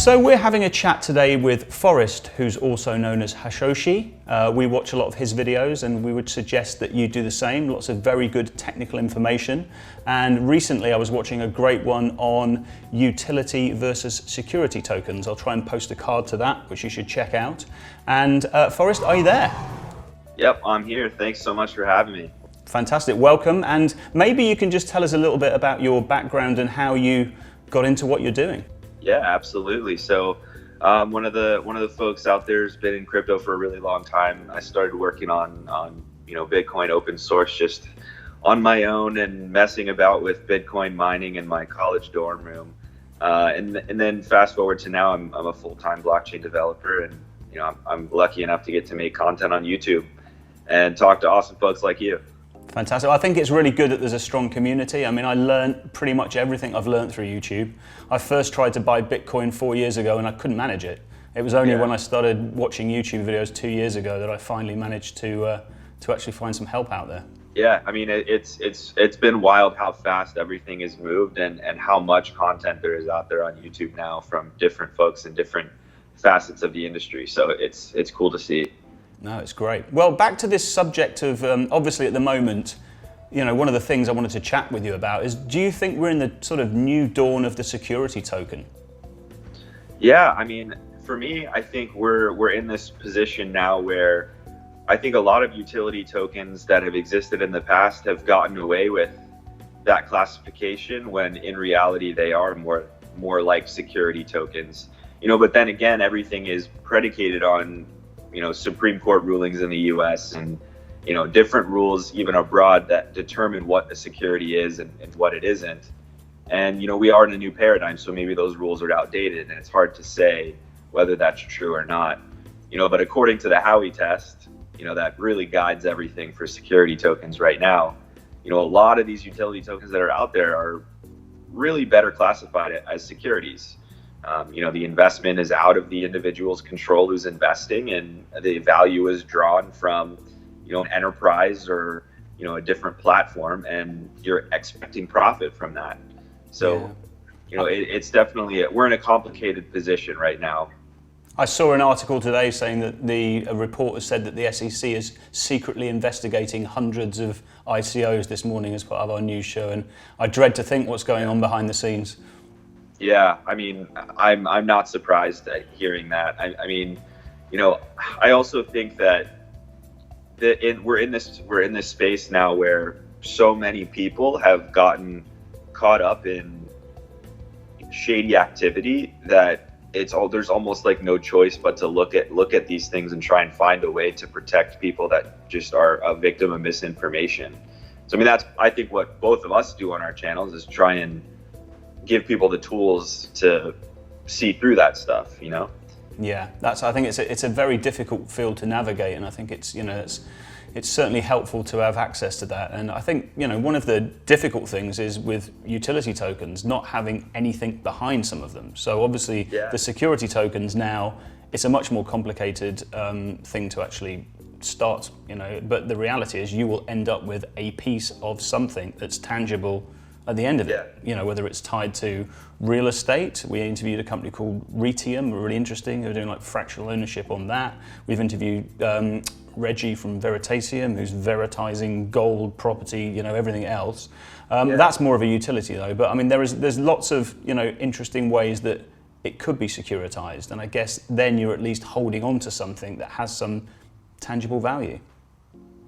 So we're having a chat today with Forrest, who's also known as Hashoshi. We watch a lot of his videos and we would suggest that you do the same. Lots of very good technical information. And recently I was watching a great one on utility versus security tokens. I'll try and post a card to that, which you should check out. And Forrest, are you there? Yep, I'm here. Thanks so much for having me. Fantastic, welcome. And maybe you can just tell us a little bit about your background and how you got into what you're doing. Yeah, absolutely. So one of the folks out there has been in crypto for a really long time. I started working on Bitcoin open source just on my own and messing about with Bitcoin mining in my college dorm room. And then fast forward to now, I'm a full-time blockchain developer, and I'm lucky enough to get to make content on YouTube and talk to awesome folks like you. Fantastic. I think it's really good that there's a strong community. I mean, I learned pretty much everything I've learned through YouTube. I first tried to buy Bitcoin 4 years ago and I couldn't manage it. It was only when I started watching YouTube videos 2 years ago that I finally managed to actually find some help out there. Yeah, I mean, it's been wild how fast everything has moved and how much content there is out there on YouTube now from different folks in different facets of the industry. So it's cool to see. No, it's great. Well, back to this subject of, obviously at the moment, one of the things I wanted to chat with you about is, do you think we're in the sort of new dawn of the security token? Yeah, I mean, for me, I think we're in this position now where I think a lot of utility tokens that have existed in the past have gotten away with that classification when in reality they are more like security tokens. But then again, everything is predicated on Supreme Court rulings in the US and, different rules even abroad that determine what a security is and what it isn't. And, we are in a new paradigm, so maybe those rules are outdated and it's hard to say whether that's true or not. But according to the Howey test, that really guides everything for security tokens right now. A lot of these utility tokens that are out there are really better classified as securities. The investment is out of the individual's control who's investing, and the value is drawn from, an enterprise or, a different platform, and you're expecting profit from that. So, it's definitely, we're in a complicated position right now. I saw an article today saying that a report has said that the SEC is secretly investigating hundreds of ICOs this morning as part of our news show, and I dread to think what's going on behind the scenes. Yeah, I mean, I'm not surprised at hearing that. I mean, I also think that we're in this space now where so many people have gotten caught up in shady activity that there's almost like no choice but to look at these things and try and find a way to protect people that just are a victim of misinformation. So I mean, that's I think what both of us do on our channels is try and give people the tools to see through that stuff, Yeah, I think it's a very difficult field to navigate, and I think it's certainly helpful to have access to that. And I think one of the difficult things is with utility tokens not having anything behind some of them. So obviously the security tokens now, it's a much more complicated thing to actually start, but the reality is you will end up with a piece of something that's tangible at the end of it, whether it's tied to real estate. We interviewed a company called Retium, really interesting. They're doing like fractional ownership on that. We've interviewed Reggie from Veritasium, who's veritizing gold, property, everything else. That's more of a utility though. But I mean, there's lots of interesting ways that it could be securitized, and I guess then you're at least holding on to something that has some tangible value.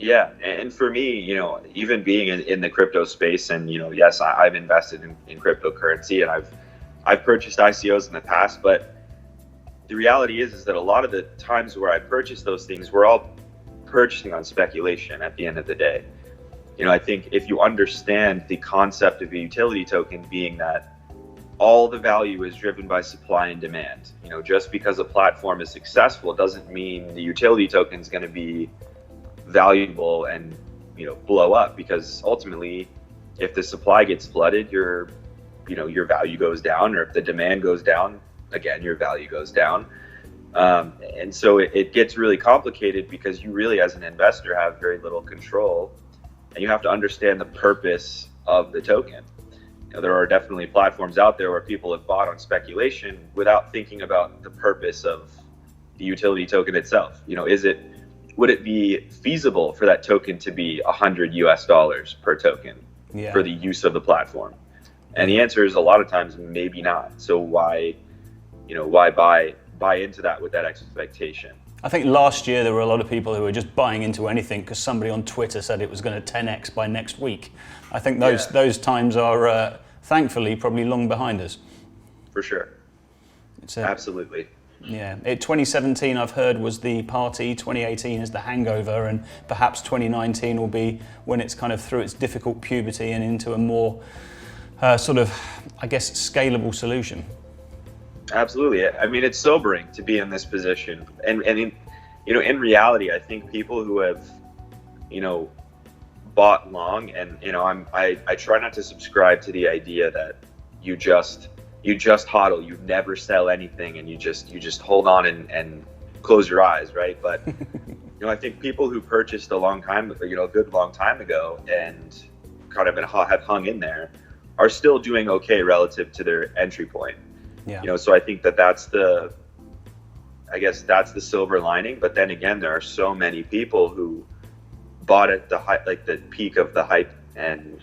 Yeah, and for me, even being in the crypto space, and yes, I've invested in cryptocurrency, and I've purchased ICOs in the past, but the reality is that a lot of the times where I purchase those things, we're all purchasing on speculation at the end of the day. I think if you understand the concept of a utility token being that all the value is driven by supply and demand, just because a platform is successful doesn't mean the utility token is going to be valuable and blow up, because ultimately if the supply gets flooded, your value goes down, or if the demand goes down, again your value goes down. And so it gets really complicated because you really as an investor have very little control, and you have to understand the purpose of the token. there are definitely platforms out there where people have bought on speculation without thinking about the purpose of the utility token itself. Would it be feasible for that token to be $100 per token for the use of the platform? And the answer is a lot of times maybe not. So why buy into that with that expectation? I think last year there were a lot of people who were just buying into anything because somebody on Twitter said it was going to 10x by next week. I think those times are thankfully probably long behind us. For sure. Absolutely. Yeah, 2017 I've heard was the party, 2018 is the hangover, and perhaps 2019 will be when it's kind of through its difficult puberty and into a more sort of, I guess, scalable solution. Absolutely. I mean, it's sobering to be in this position, and in reality, I think people who have, bought long, and I try not to subscribe to the idea that you just hodl, you never sell anything, and you just hold on and close your eyes, right? But I think people who purchased a good long time ago and kind of have hung in there are still doing okay relative to their entry point. Yeah. So I think that's the silver lining. But then again, there are so many people who bought at the peak of the hype, and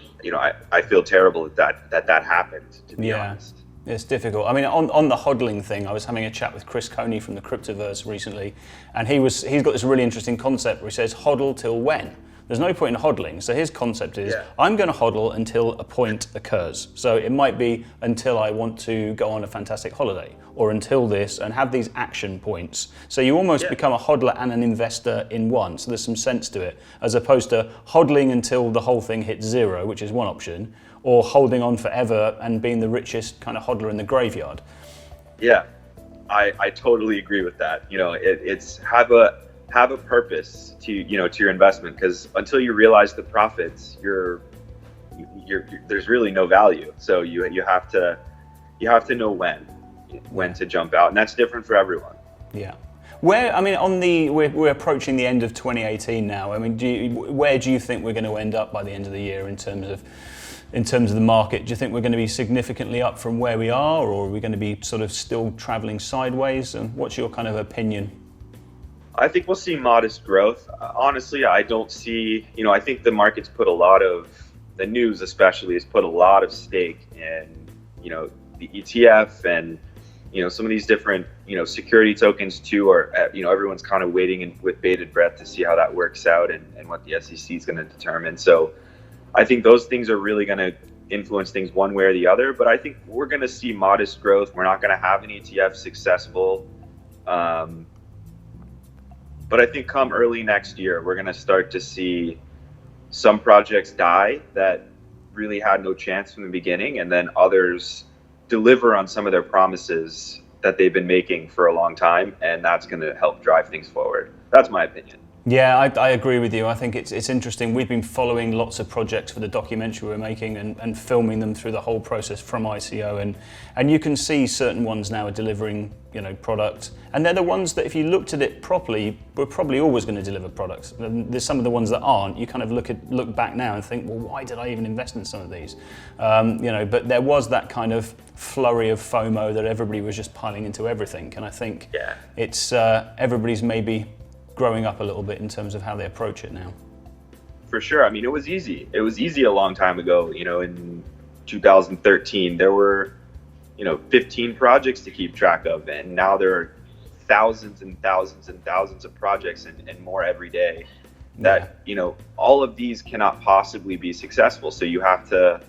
I feel terrible that happened, to be honest. It's difficult. I mean, on the hodling thing, I was having a chat with Chris Coney from the Cryptoverse recently, and he's got this really interesting concept where he says, hodl till when? There's no point in hodling. So his concept is, I'm going to hodl until a point occurs. So it might be until I want to go on a fantastic holiday, or until this, and have these action points. So you almost become a hodler and an investor in one. So there's some sense to it, as opposed to hodling until the whole thing hits zero, which is one option, or holding on forever and being the richest kind of hodler in the graveyard. Yeah, I totally agree with that. It's have a purpose to your investment, because until you realize the profits, there's really no value. So you have to know when to jump out, and that's different for everyone. Yeah. We're approaching the end of 2018 now. I mean, where do you think we're going to end up by the end of the year in terms of the market? Do you think we're going to be significantly up from where we are, or are we going to be sort of still traveling sideways? And what's your kind of opinion? I think we'll see modest growth. Honestly, I don't see, I think the market's the news especially has put a lot of stake in, the ETF and, some of these different, security tokens too, or, everyone's kind of waiting with bated breath to see how that works out and what the SEC is going to determine. So I think those things are really going to influence things one way or the other, but I think we're going to see modest growth. We're not going to have an ETF successful. But I think come early next year, we're going to start to see some projects die that really had no chance from the beginning, and then others deliver on some of their promises that they've been making for a long time, and that's going to help drive things forward. That's my opinion. Yeah, I agree with you. I think it's interesting. We've been following lots of projects for the documentary we're making and filming them through the whole process from ICO, and you can see certain ones now are delivering, product, and they're the ones that if you looked at it properly, we're probably always going to deliver products. And there's some of the ones that aren't. You kind of look back now and think, well, why did I even invest in some of these? But there was that kind of flurry of FOMO that everybody was just piling into everything, and I think it's everybody's maybe growing up a little bit in terms of how they approach it now. For sure. I mean, it was easy. It was easy a long time ago. In 2013, there were, 15 projects to keep track of, and now there are thousands and thousands and thousands of projects and more every day that, all of these cannot possibly be successful. So you have to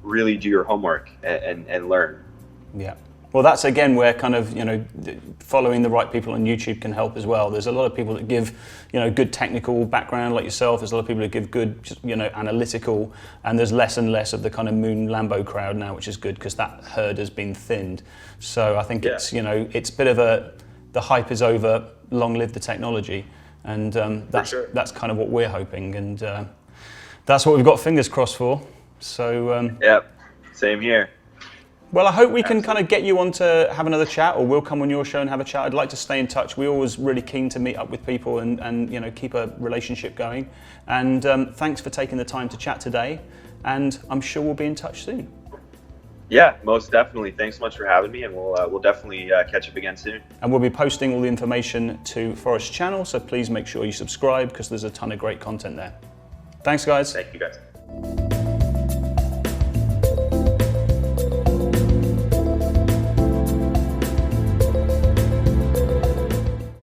really do your homework and learn. Yeah. Well, that's again where kind of, following the right people on YouTube can help as well. There's a lot of people that give, good technical background like yourself. There's a lot of people that give good, analytical, and there's less and less of the kind of Moon Lambo crowd now, which is good because that herd has been thinned. So I think it's, it's a bit of the hype is over, long live the technology. And that's kind of what we're hoping. And that's what we've got fingers crossed for. So same here. Well, I hope we can kind of get you on to have another chat, or we'll come on your show and have a chat. I'd like to stay in touch. We're always really keen to meet up with people and keep a relationship going. And thanks for taking the time to chat today. and I'm sure we'll be in touch soon. Yeah, most definitely. Thanks so much for having me, and we'll definitely catch up again soon. And we'll be posting all the information to Forest's channel, so please make sure you subscribe because there's a ton of great content there. Thanks, guys. Thank you, guys.